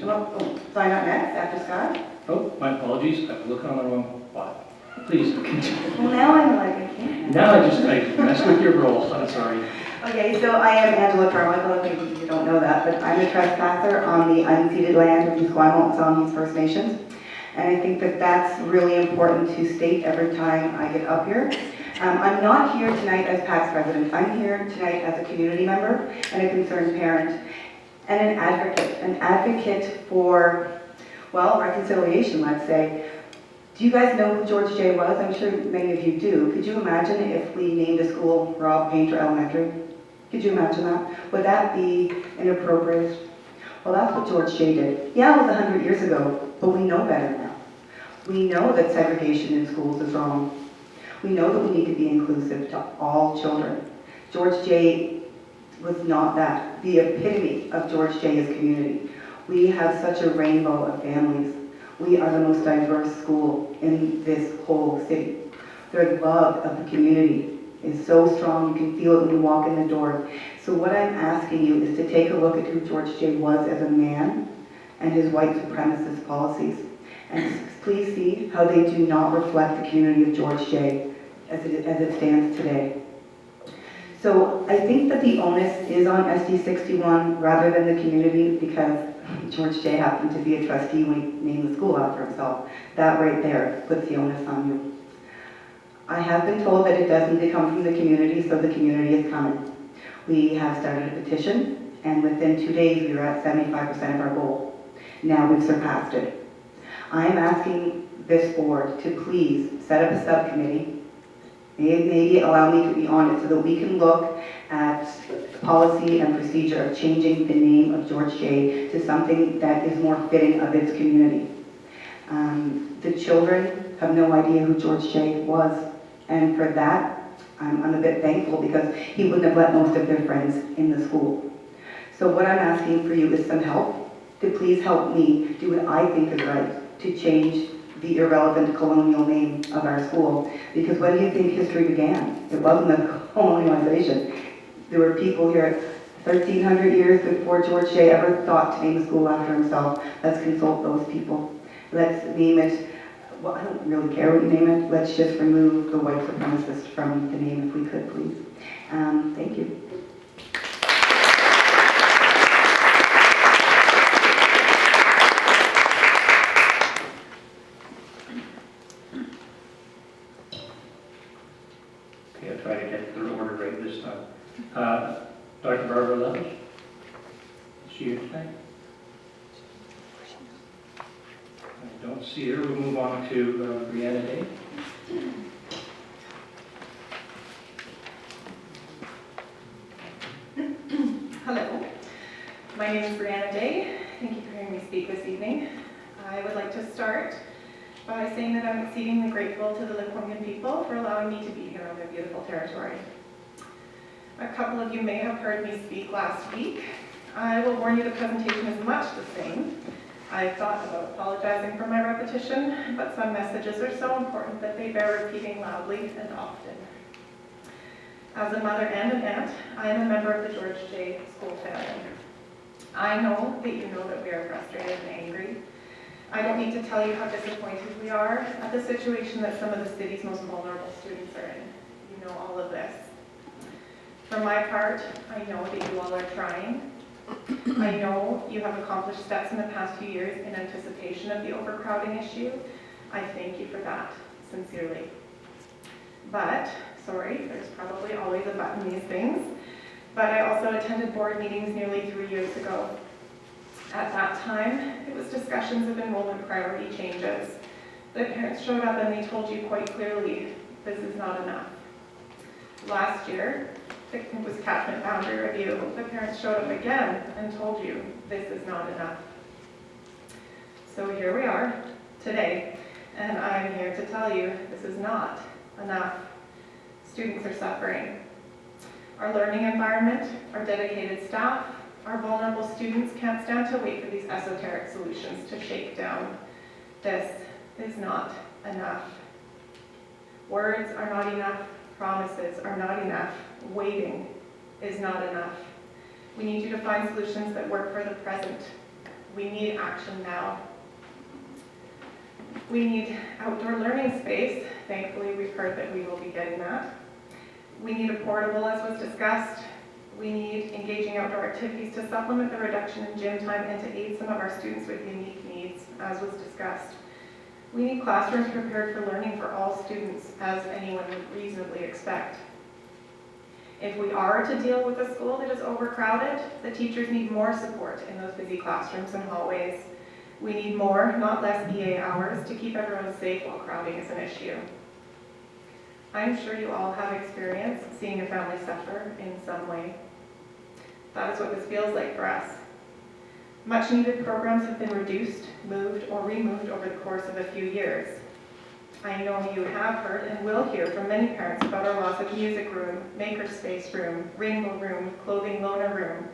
Well, sign up next after Scott. Oh, my apologies, I was looking on the wrong spot. Please continue. Well, now I'm like, I can't. Now I messed with your role, I'm sorry. Okay, so I am Angela Carmichael, I think you don't know that, but I'm a trespasser on the unceded land of the Esquimalt Songhees First Nations. And I think that that's really important to state every time I get up here. I'm not here tonight as PAX president. I'm here tonight as a community member and a concerned parent and an advocate for, well, reconciliation, let's say. Do you guys know who George Jay was? I'm sure many of you do. Could you imagine if we named a school Rob Painter Elementary? Could you imagine that? Would that be inappropriate? Well, that's what George Jay did. Yeah, it was 100 years ago, but we know better now. We know that segregation in schools is wrong. We know that we need to be inclusive to all children. George Jay was not that. The epitome of George Jay is community. We have such a rainbow of families. We are the most diverse school in this whole city. The love of the community is so strong, you can feel it when you walk in the door. So what I'm asking you is to take a look at who George Jay was as a man and his white supremacist policies. And please see how they do not reflect the community of George Jay as it stands today. So I think that the onus is on SD 61 rather than the community, because George Jay happened to be a trustee when he named the school after himself. That right there puts the onus on you. I have been told that it does need to come from the community, so the community is coming. We have started a petition, and within 2 days we were at 75% of our goal. Now we've surpassed it. I am asking this board to please set up a subcommittee, maybe allow me to be on it so that we can look at policy and procedure of changing the name of George Jay to something that is more fitting of its community. The children have no idea who George Jay was, and for that, I'm a bit thankful because he wouldn't have let most of their friends in the school. So what I'm asking for you is some help to please help me do what I think is right to change the irrelevant colonial name of our school. Because when do you think history began? It wasn't a colonialization. There were people here 1,300 years before George Jay ever thought to name a school after himself. Let's consult those people. Let's name it, well, I don't really care what you name it. Let's just remove the white supremacist from the name if we could, please. Thank you. Okay, I'll try to get the order right this time. Dr. Barbara Levish, is she here tonight? I don't see her. We'll move on to Brianna Day. Hello, my name is Brianna Day. Thank you for hearing me speak this evening. I would like to start by saying that I'm exceedingly grateful to the Lekwungen people for allowing me to be here on their beautiful territory. A couple of you may have heard me speak last week. I will warn you the presentation is much the same. I thought about apologizing for my repetition, but some messages are so important that they bear repeating loudly and often. As a mother and an aunt, I am a member of the George Jay School family. I know that you know that we are frustrated and angry. I don't need to tell you how disappointed we are at the situation that some of the city's most vulnerable students are in. You know all of this. For my part, I know that you all are trying. I know you have accomplished steps in the past few years in anticipation of the overcrowding issue. I thank you for that, sincerely. But, sorry, there's probably always a but in these things, but I also attended board meetings nearly 3 years ago. At that time, it was discussions of enrollment priority changes. The parents showed up and they told you quite clearly, this is not enough. Last year, it was catchment boundary review. The parents showed up again and told you, this is not enough. So here we are today, and I'm here to tell you this is not enough. Students are suffering. Our learning environment, our dedicated staff, our vulnerable students can't stand to wait for these esoteric solutions to shake down. This is not enough. Words are not enough. Promises are not enough. Waiting is not enough. We need you to find solutions that work for the present, We need action now. We need outdoor learning space. Thankfully, we've heard that we will be getting that. We need a portable, as was discussed. We need engaging outdoor activities to supplement the reduction in gym time and to aid some of our students with unique needs, as was discussed. We need classrooms prepared for learning for all students, as anyone would reasonably expect. If we are to deal with a school that is overcrowded, the teachers need more support in those busy classrooms and hallways. We need more, not less EA hours to keep everyone safe while crowding is an issue. I'm sure you all have experience seeing a family suffer in some way. That is what this feels like for us. Much needed programs have been reduced, moved, or removed over the course of a few years. I know you have heard and will hear from many parents about our loss of music room, makerspace room, rainbow room, clothing loaner room.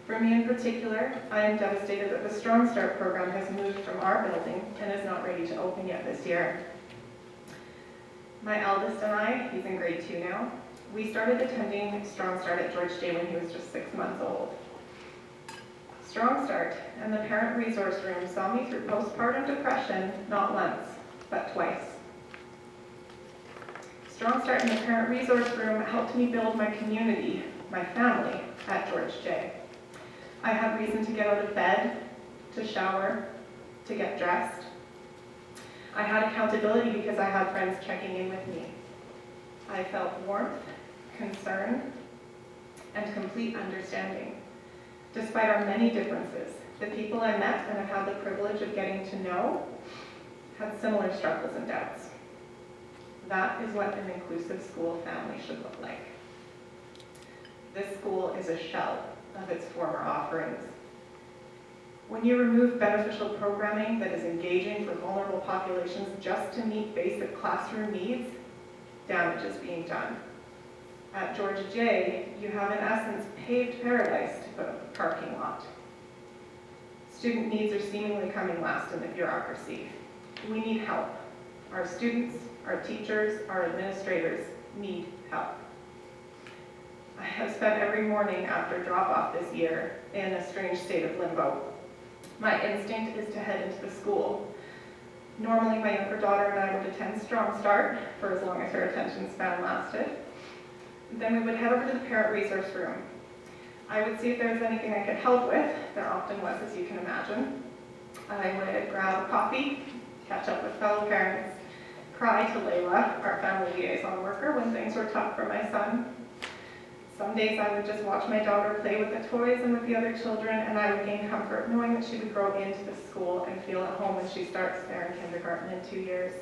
For me in particular, I am devastated that the Strong Start program has moved from our building and is not ready to open yet this year. My eldest and I, he's in grade 2 now, we started attending Strong Start at George J when he was just 6 months old. Strong Start and the Parent Resource Room saw me through postpartum depression not once, but twice. Strong Start and the Parent Resource Room helped me build my community, my family, at George J. I had reason to get out of bed, to shower, to get dressed. I had accountability because I had friends checking in with me. I felt warmth, concern, and complete understanding. Despite our many differences, the people I met and have had the privilege of getting to know had similar struggles and doubts. That is what an inclusive school family should look like. This school is a shell of its former offerings. When you remove beneficial programming that is engaging for vulnerable populations just to meet basic classroom needs, damage is being done. At George J, you have in essence paved paradise to put up a parking lot. Student needs are seemingly coming last in the bureaucracy. We need help. Our students, our teachers, our administrators need help. I have spent every morning after drop-off this year in a strange state of limbo. My instinct is to head into the school. Normally, my younger daughter and I would attend Strong Start for as long as her attention span lasted. Then we would head over to the Parent Resource Room. I would see if there was anything I could help with. There often was, as you can imagine. I would grab a coffee, catch up with fellow parents, cry to Layla, our family liaison worker, when things were tough for my son. Some days I would just watch my daughter play with the toys and with the other children, and I would gain comfort knowing that she would grow into the school and feel at home when she starts there in kindergarten in 2 years.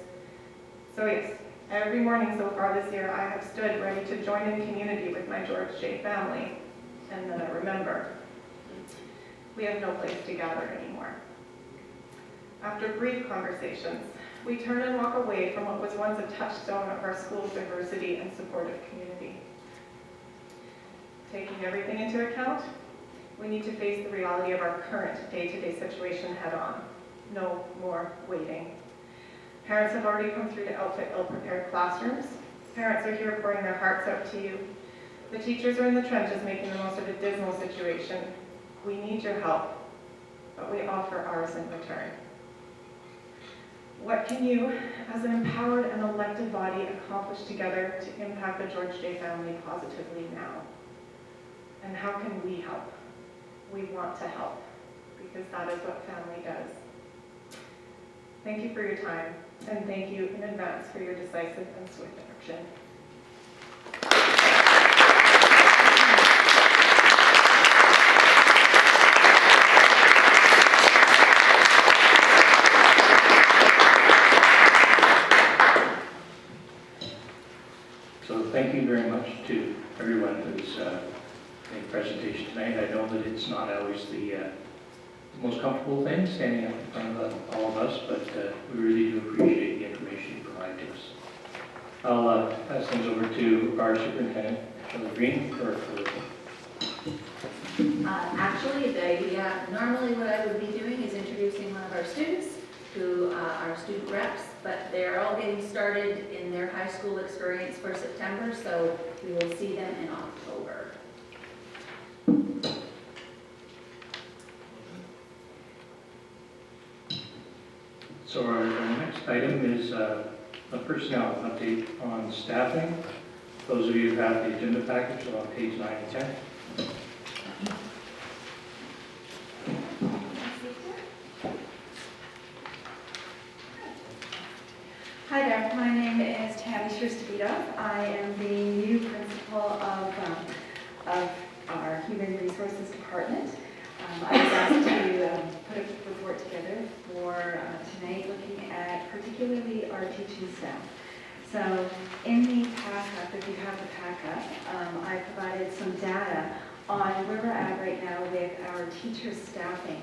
So yes, every morning so far this year, I have stood ready to join in community with my George J family. And then I remember, we have no place to gather anymore. After brief conversations, we turn and walk away from what was once a touchstone of our school's diversity and supportive community. Taking everything into account, we need to face the reality of our current day-to-day situation head-on. No more waiting. Parents have already come through to outfit ill-prepared classrooms. Parents are here pouring their hearts out to you. The teachers are in the trenches making the most of a dismal situation. We need your help, but we offer ours in return. What can you, as an empowered and elected body, accomplish together to impact the George J family positively now? And how can we help? We want to help, because that is what family does. Thank you for your time, and thank you in advance for your decisive and swift action. So thank you very much to everyone who's made a presentation tonight. I know that it's not always the most comfortable thing, standing up in front of all of us, but we really do appreciate the information you provide to us. I'll pass things over to our superintendent, Shelley Green, for Actually, normally what I would be doing is introducing one of our students who are student reps, but they're all getting started in their high school experience for September, so we will see them in October. So our next item is a personnel update on staffing. Those of you who have the agenda package are on page 9 and 10. Hi there, my name is Tammy Shristevito. I am the new principal of our Human Resources Department. I was asked to put a report together for tonight looking at particularly our teaching staff. So in the packet, if you have the packet, I provided some data on where we're at right now with our teacher staffing.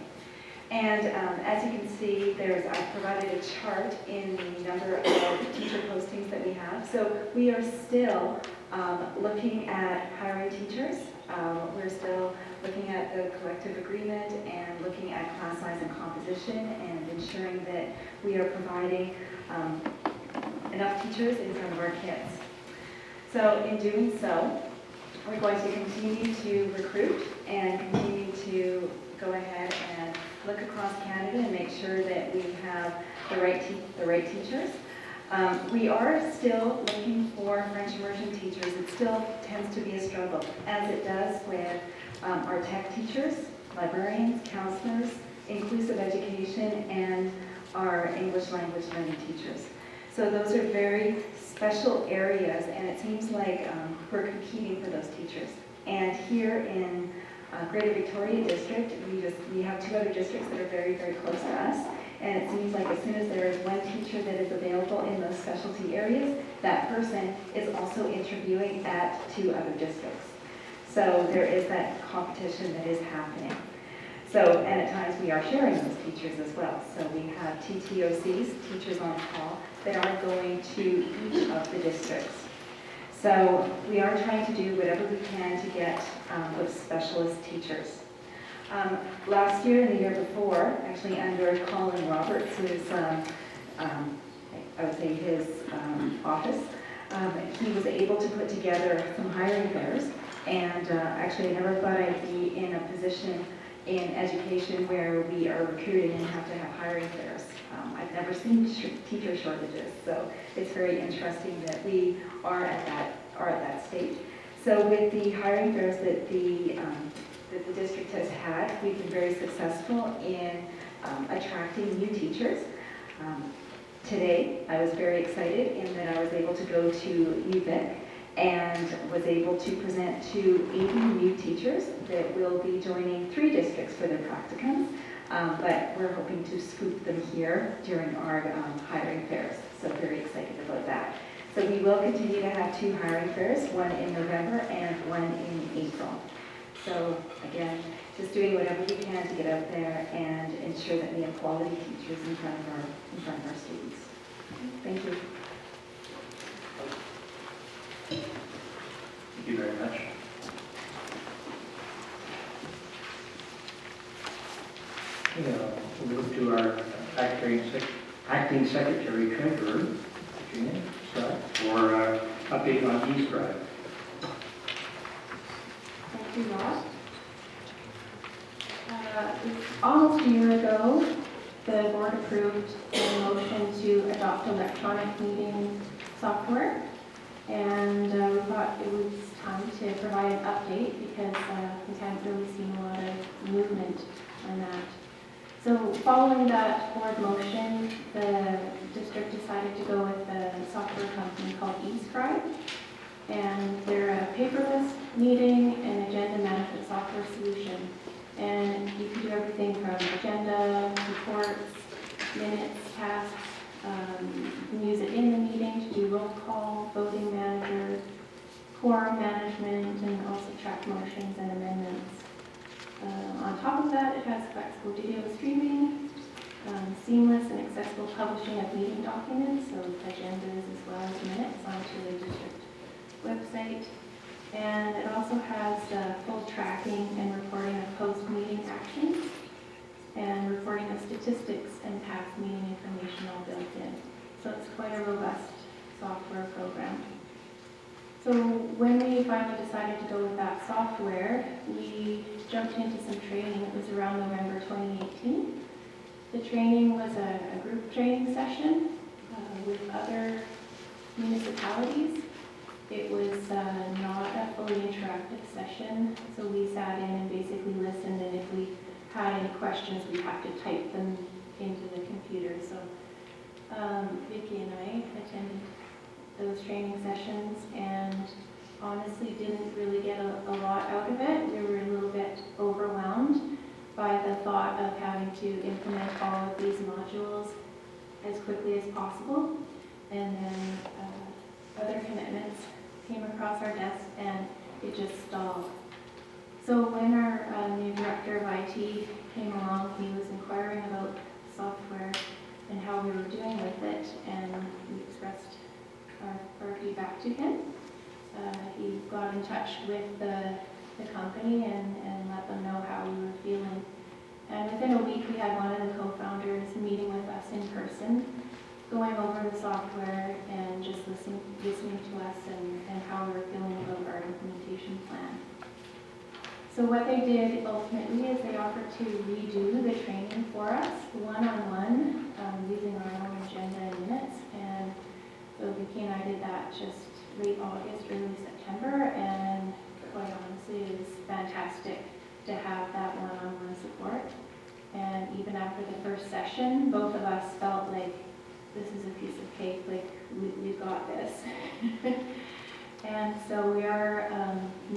And as you can see, I've provided a chart in the number of teacher postings that we have. So we are still looking at hiring teachers. We're still looking at the collective agreement and looking at class size and composition and ensuring that we are providing enough teachers in front of our kids. So in doing so, we're going to continue to recruit and continue to go ahead and look across Canada and make sure that we have the right teachers. We are still looking for French immersion teachers. It still tends to be a struggle, as it does with our tech teachers, librarians, counselors, inclusive education, and our English language learning teachers. So those are very special areas, and it seems like we're competing for those teachers. And here in Greater Victoria District, we have 2 other districts that are very, very close to us. And it seems like as soon as there is one teacher that is available in those specialty areas, that person is also interviewing at 2 other districts. So there is that competition that is happening. So, and at times we are sharing those teachers as well. So we have TTOCs, teachers on call, that are going to each of the districts. So we are trying to do whatever we can to get those specialist teachers. Last year and the year before, actually under Colin Roberts, who's, I would say his office, he was able to put together some hiring fairs. And actually I never thought I'd be in a position in education where we are recruiting and have to have hiring fairs. I've never seen teacher shortages, so it's very interesting that we are at that stage. So with the hiring fairs that the district has had, we've been very successful in attracting new teachers. Today, I was very excited in that I was able to go to UVic and was able to present to 80 new teachers that will be joining 3 districts for their practicums, but we're hoping to scoop them here during our hiring fairs, so very excited about that. So we will continue to have 2 hiring fairs, one in November and one in April. So again, just doing whatever we can to get out there and ensure that we have quality teachers in front of our students. Thank you. Thank you very much. We'll move to our acting secretary treasurer, Virginia Scott, for update on East Drive. Thank you, Rob. Almost a year ago, the board approved a motion to adopt electronic meeting software. And we thought it was time to provide an update because we haven't really seen a lot of movement on that. So following that board motion, the district decided to go with a software company called eScribe. And they're a paperless meeting and agenda management software solution. And you can do everything from agenda, reports, minutes, tasks. You can use it in the meeting to do roll call, voting manager, quorum management, and also track motions and amendments. On top of that, it has flexible video streaming, seamless and accessible publishing of meeting documents, so agendas as well as minutes onto the district website. And it also has full tracking and reporting of post-meeting actions and reporting of statistics and past meeting information all built in. So it's quite a robust software program. So when we finally decided to go with that software, we jumped into some training. It was around November 2018. The training was a group training session with other municipalities. It was not a fully interactive session, so we sat in and basically listened, and if we had any questions, we'd have to type them into the computer. So Vicki and I attended those training sessions and honestly didn't really get a lot out of it. We were a little bit overwhelmed by the thought of having to implement all of these modules as quickly as possible. And then other commitments came across our desk and it just stalled. So when our new director of IT came along, he was inquiring about software and how we were doing with it, and we expressed our feedback to him. He got in touch with the company and let them know how we were feeling. And within a week, we had one of the co-founders meeting with us in person, going over the software and just listening to us and how we were feeling about our implementation plan. So what they did ultimately is they offered to redo the training for us, one-on-one, using our own agenda and minutes. And so Vicki and I did that just late August, early September, and quite honestly, it was fantastic to have that one-on-one support. And even after the first session, both of us felt like this is a piece of cake, like we've got this. And so we are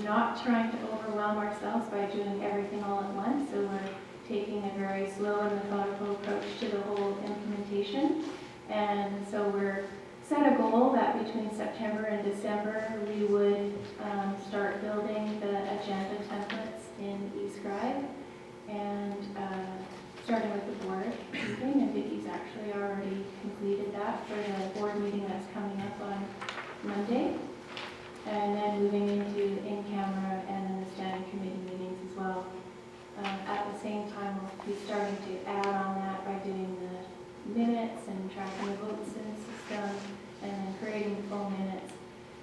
not trying to overwhelm ourselves by doing everything all at once. So we're taking a very slow and methodical approach to the whole implementation. And so we're set a goal that between September and December, we would start building the agenda templates in eScribe. And starting with the board meeting, and Vicki's actually already completed that for the board meeting that's coming up on Monday. And then moving into in-camera and then the standing committee meetings as well. At the same time, we'll be starting to add on that by doing the minutes and tracking the votes in the system and then creating full minutes.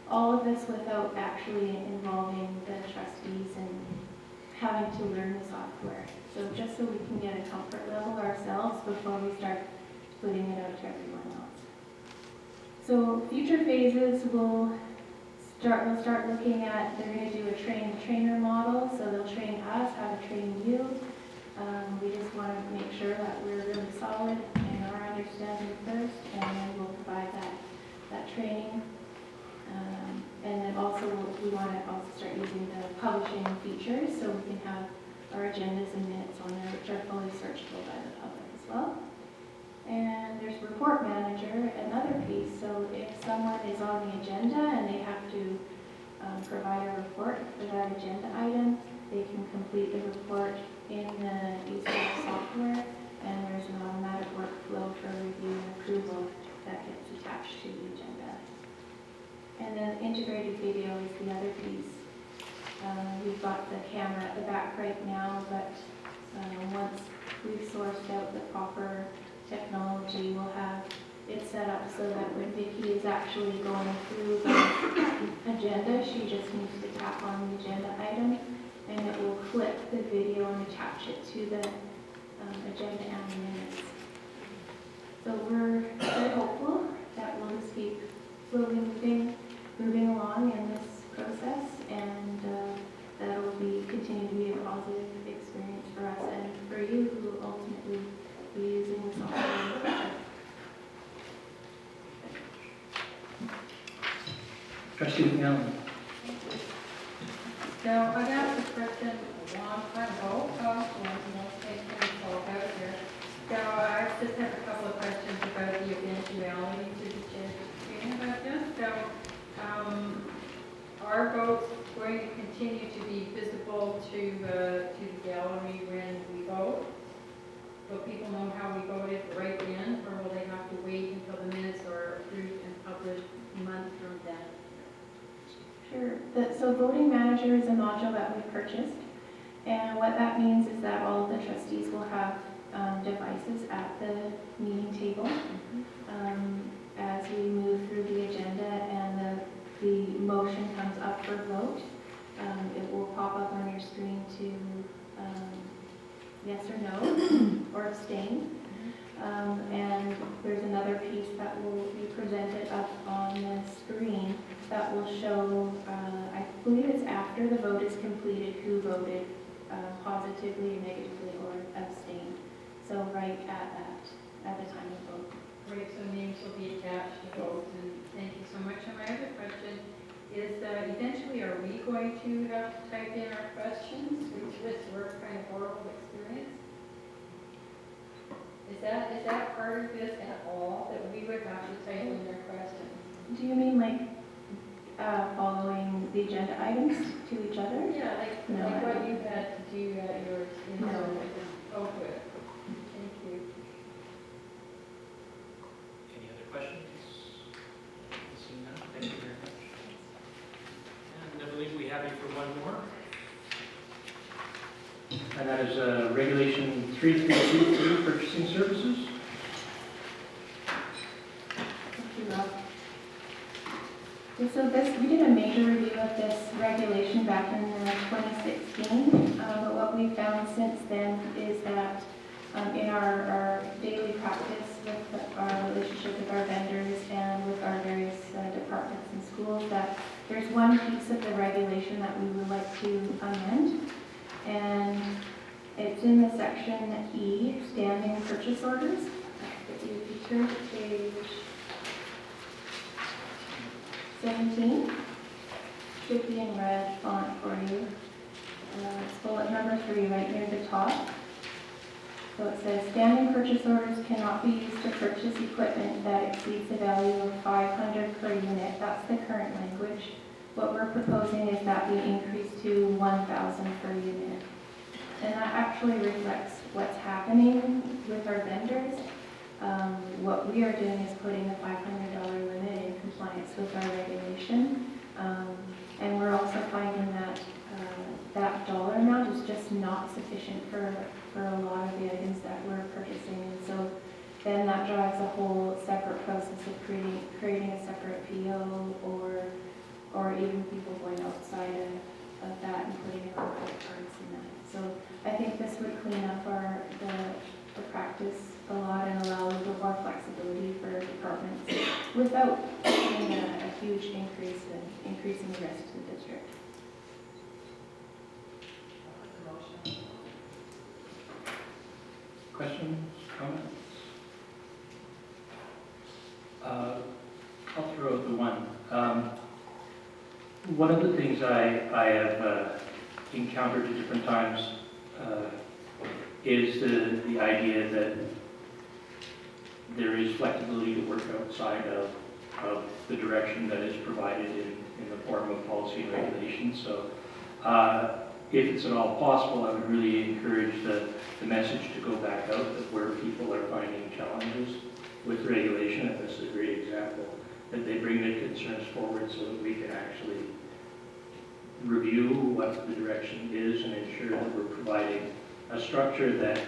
All of this without actually involving the trustees and having to learn the software. So just so we can get a comfort level ourselves before we start putting it out to everyone else. So future phases we'll start looking at, they're going to do a train-the-trainer model, so they'll train us how to train you. We just want to make sure that we're really solid in our understanding first, and then we'll provide that training. And then also we want to also start using the publishing features so we can have our agendas and minutes on there, which are fully searchable by the public as well. And there's report manager, another piece. So if someone is on the agenda and they have to provide a report for that agenda item, they can complete the report in the eScribe software, and there's an automatic workflow for review and approval that gets attached to the agenda. And then integrated video is the other piece. We've got the camera at the back right now, but once we've sourced out the proper technology, we'll have it set up so that when Vicki is actually going through the agenda, she just needs to tap on the agenda item and it will clip the video and attach it to the agenda and the minutes. So we're very hopeful that we'll just keep slowly moving along in this process, and that will continue to be a positive experience for us and for you who will ultimately be using the software. Trustee McMillan. So I got this question a long time ago, so I just have a couple of questions about the eventuality to the change about this. So are votes going to continue to be visible to the gallery when we vote? Will people know how we voted right then, or will they have to wait until the minutes are approved and published a month from then? Sure. So voting manager is a module that we purchased, and what that means is that all of the trustees will have devices at the meeting table as we move through the agenda and the motion comes up for vote. It will pop up on your screen to yes or no or abstain. other piece that will be presented up on the screen that will show, I believe it's after the vote is completed, who voted positively, negatively, or abstained. So right at the time of vote. Right, so names will be attached to votes, and thank you so much. And my other question is, eventually, are we going to have to type in our questions, which this were kind of horrible experience? Is that part of this at all, that we would have to type in our questions? Do you mean like following the agenda items to each other? Yeah, like No, I what don't. you had to do at yours. No. Oh, good. Thank you. Any other questions? Seeing none, thank you very much. And I believe we have you for one more. And that is Regulation 3323, Purchasing Services. Thank you, Rob. So we did a major review of this regulation back in 2016, but what we found since then is that in our daily practice with our relationship with our vendors and with our various departments and schools, that there's one piece of the regulation that we would like to amend, and it's in the section E, standing purchase orders. If you turn to page 17, should be in red font for you. It's bullet number 3 right near the top. So it says, standing purchase orders cannot be used to purchase equipment that exceeds the value of $500 per unit. That's the current language. What we're proposing is that we increase to $1,000 per unit. And that actually reflects what's happening with our vendors. What we are doing is putting a $500 limit in compliance with our regulation. And we're also finding that that dollar amount is just not sufficient for a lot of the items that we're purchasing. And so then that drives a whole separate process of creating a separate PO or even people going outside of that and putting in our credit cards and that. So I think this would clean up the practice a lot and allow a little more flexibility for departments without having a huge increase and increasing the risk to the district. Questions, comments? I'll throw out the one. One of the things I have encountered at different times is the idea that there is flexibility to work outside of the direction that is provided in the form of policy and regulations. So if it's at all possible, I would really encourage the message to go back out that where people are finding challenges with regulation, and this is a great example, that they bring their concerns forward so that we can actually review what the direction is and ensure that we're providing a structure that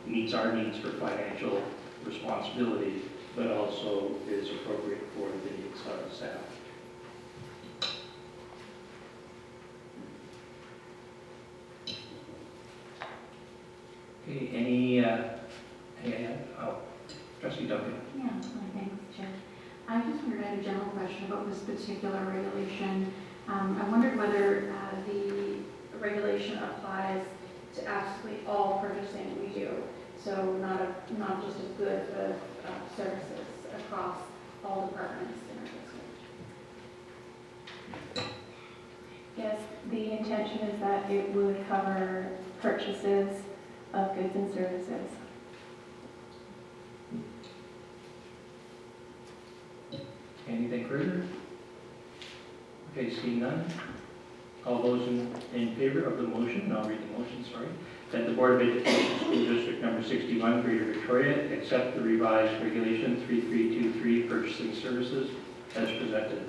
meets our needs for financial responsibility, but also is appropriate for the needs of the staff. Okay, any Trustee Duncan. Yeah, thanks, Chair. I just wondered, I had a general question about this particular regulation. I wondered whether the regulation applies to absolutely all purchasing we do. So not just of goods, but of services across all departments in our district. Yes, the intention is that it would cover purchases of goods and services. Anything further? Okay, seeing none. All those in favor of the motion, I'll read the motion, sorry, that the Board of Education School District Number 61, Greater Victoria, accept the revised Regulation 3323 Purchasing Services as presented.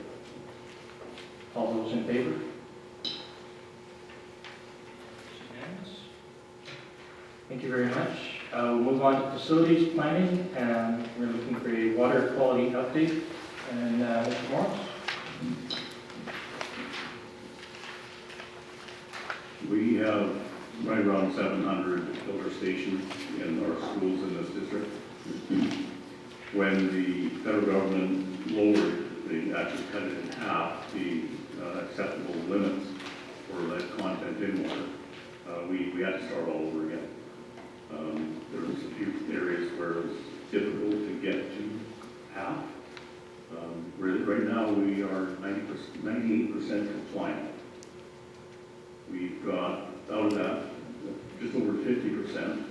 All those in favor? Unanimous. Thank you very much. We'll move on to facilities planning, and we're looking for a water quality update. And Mr. Morris? We have right around 700 filter stations in our schools in this district. when the federal government lowered, they actually cut it in half, the acceptable limits for lead content in water, we had to start all over again. There was a few areas where it was difficult to get to half. Right now, we are 98% compliant. We've got, out of that, just over 50%.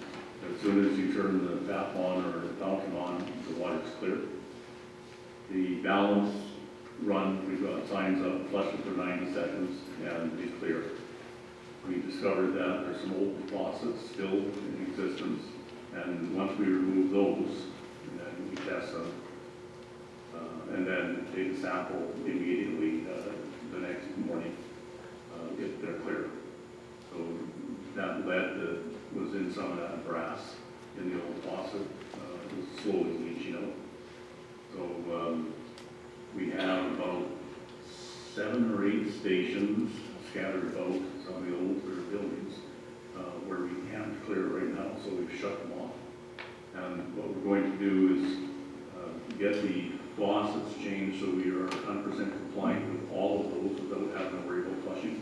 As soon as you turn the tap on or the fountain on, the water's clear. The balance run, we've got signs up, flush it for 90 seconds, and be clear. We discovered that there's some old faucets still in existence, and once we remove those, then we test them, and then take a sample immediately the next morning if they're clear. So that lead that was in some of that brass in the old faucet was slowly leaching out. So we have about 7 or 8 stations scattered about some of the older buildings where we can't clear it right now, so we've shut them off. And what we're going to do is get the faucets changed so we are 100% compliant with all of those without having to worry about flushing.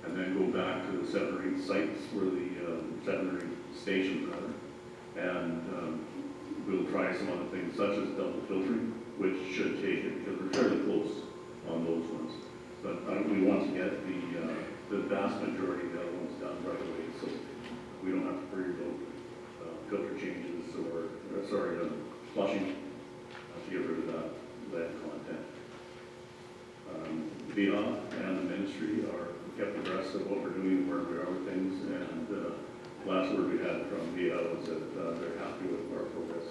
And then go back to the 7 or 8 sites where the 7 or 8 stations rather, and we'll try some other things such as double filtering, which should take it because we're fairly close on those ones. But we want to get the vast majority of the other ones done right away, so we don't have to worry about filter changes or flushing to get rid of that lead content. VIA and the ministry are kept abreast of what we're doing, where we are with things, and last word we had from VIA was that they're happy with our progress.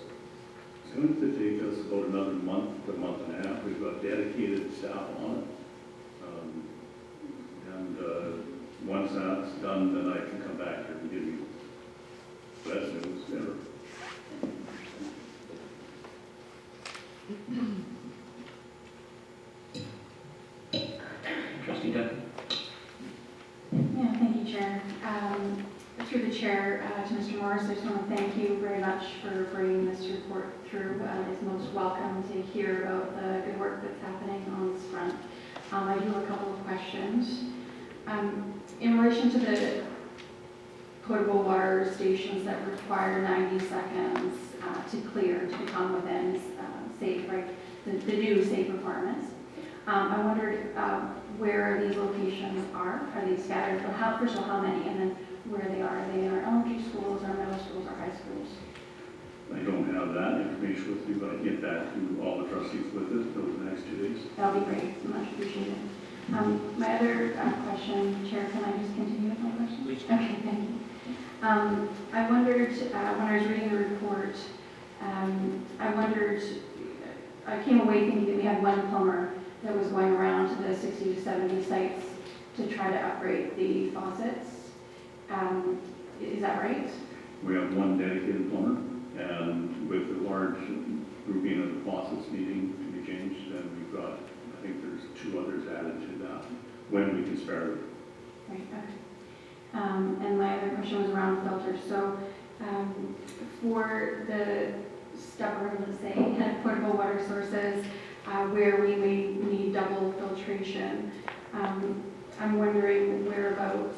It's going to take us about another month to a month and a half. We've got dedicated staff on it. Once that's done, then I can come back here and give you best news ever. Trustee Duncan? Yeah, thank you, Chair. Through the Chair, to Mr. Morris, I just want to thank you very much for bringing this report through. It's most welcome to hear about the good work that's happening on this front. I do have a couple of questions. In relation to the potable water stations that require 90 seconds to clear, to become within safe, right, the new safe requirements, I wondered where these locations are. Are they scattered? Well, first of all, how many, and then where they are. Are they in our elementary schools, our middle schools, our high schools? I don't have that information with you, but I'll get back to all the trustees with it over the next 2 days. That would be great. Much appreciated. My other question, Chair, can I just continue with my question? Please. Okay, thank you. I wondered, when I was reading the report, I came away thinking that we had one plumber that was going around to the 60 to 70 sites to try to upgrade the faucets. Is that right? We have one dedicated plumber, and with the large grouping of the faucets needing to be changed, and we've got, I think there's 2 others added to that when we can spare it. Right, okay. And my other question was around filters. So for the stubborn, let's say, portable water sources where we may need double filtration, I'm wondering whereabouts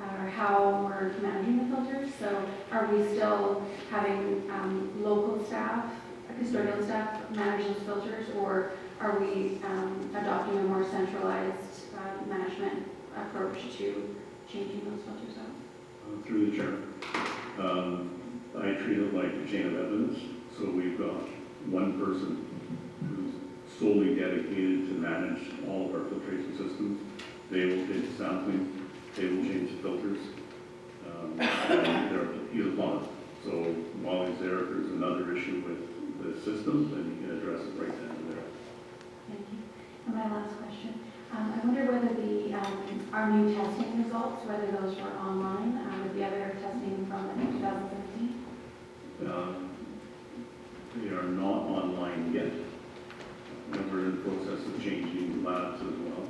or how we're managing the filters. So are we still having local staff, custodial staff manage those filters, or are we adopting a more centralized management approach to changing those filters out? Through the chair. I treat it like a chain of evidence. So we've got one person who's solely dedicated to manage all of our filtration systems. They will take the sampling, they will change the filters. He's a plumber. So while he's there, if there's another issue with the system, then you can address it right then and there. Thank you. And my last question. I wonder whether our new testing results, whether those were online with the other testing from 2017? They are not online yet. And we're in the process of changing labs as well,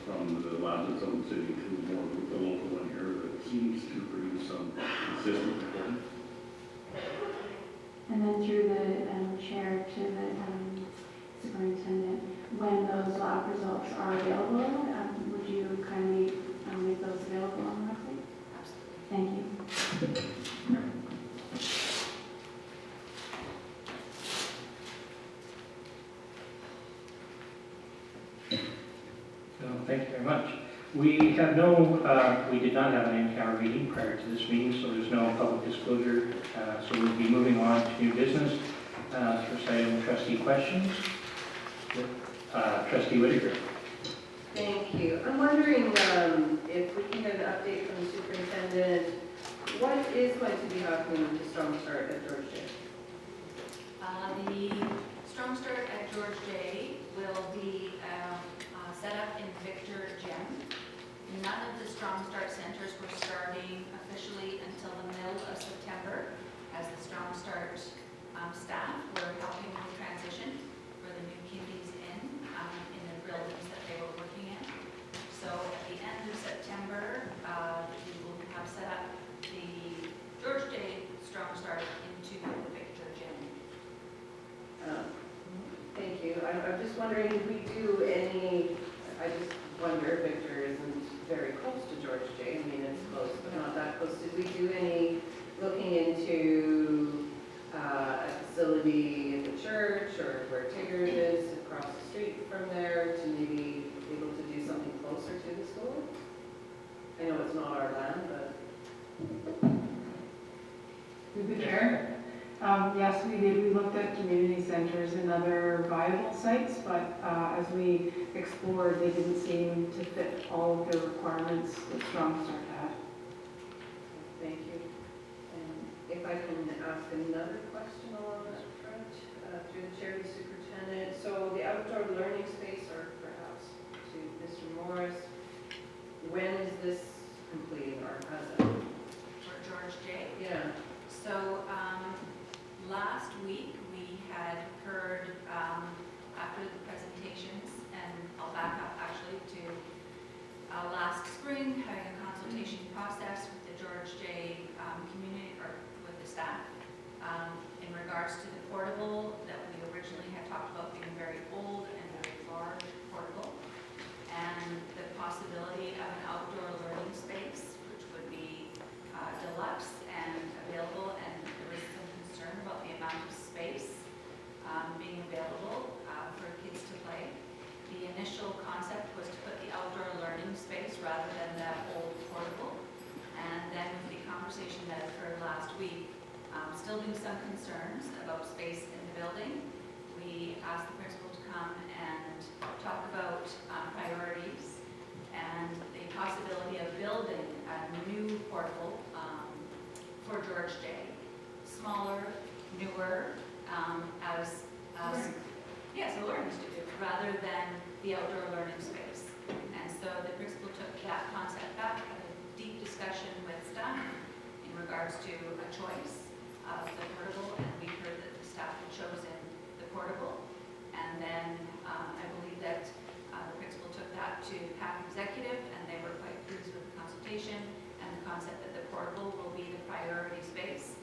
from the lab that's on the city to more of the local one here that seems to produce some consistent reporting. And then through the thank you very much. We have we did not have an in-camera meeting prior to this meeting, so there's no public disclosure. So we'll be moving on to new business. First item, trustee questions. Trustee Whitaker. Thank you. I'm wondering if we can get an update from the superintendent. What is going to be happening with the Strong Start at George J? The Strong Start at George J will be set up in Victor Gym. None of the Strong Start centers were starting officially until the middle of September, as the Strong Start staff were helping with transition for the new kiddies in the buildings that they were working in. So at the end of September, we will have set up the George J Strong Start into the Victor Gym. Thank you. I'm just wondering if we do any, I just wonder, Victor isn't very close to George J. I mean, it's close, but not that close. Did we do any looking into a facility in the church or where Tigger's is across the street from there to maybe be able to do something closer to the school? I know it's not our land, but. Through the chair. Yes, we did. We looked at community centers and other viable sites, but as we explored, they didn't seem to fit all of the requirements that Strong Start had. Thank you. And if I can ask another question along that front, through the chair to the superintendent. So the outdoor learning space, or perhaps to Mr. Morris, when is this completing or has it? For George J. Yeah. So last week we had heard after the presentations, and I'll back up actually to last spring, having a consultation process with the George J community, or with the staff, in regards to the portable that we originally had talked about being very old and very large portable, and the possibility of an outdoor learning space, which would be deluxe and available, and there was some concern about the amount of space being available for kids to play. The initial concept was to put the outdoor learning space rather than the old portable, and then with the conversation that occurred last week, still being some concerns about space in the building, we asked the principal to come and talk about priorities and the possibility of building a new portable for George J. Smaller, newer, yes, a learning studio, rather than the outdoor learning space. And so the principal took that concept back, had a deep discussion with staff in regards to a choice of the portable, and we heard that the staff had chosen the portable. And then I believe that the principal took that to PAC executive, and they were quite pleased with the consultation and the concept that the portable will be the priority space.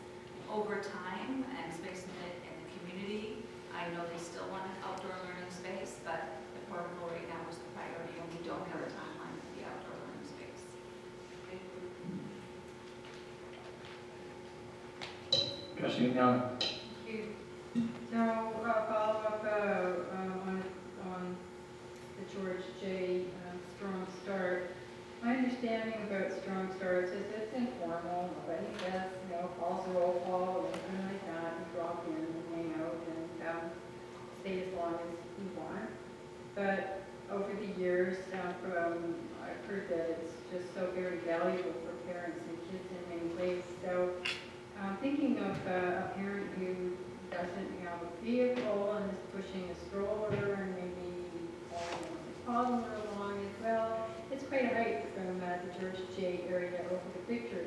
Over time, and space in the community, I know they still want an outdoor learning space, but the portable right now is the priority, and we don't have a timeline for the outdoor learning space. Trustee McNally. Thank you. So, follow up on the George J. Strong Start. My understanding about Strong Starts is it's informal. Nobody does, calls a roll call or anything like that. You drop in and hang out and stay as long as you want. But over the years, I've heard that it's just so very valuable for parents and kids in many ways. So thinking of a parent who doesn't have a vehicle and is pushing a stroller and maybe following a toddler along as well. It's quite a hike from the George J area over to Victor.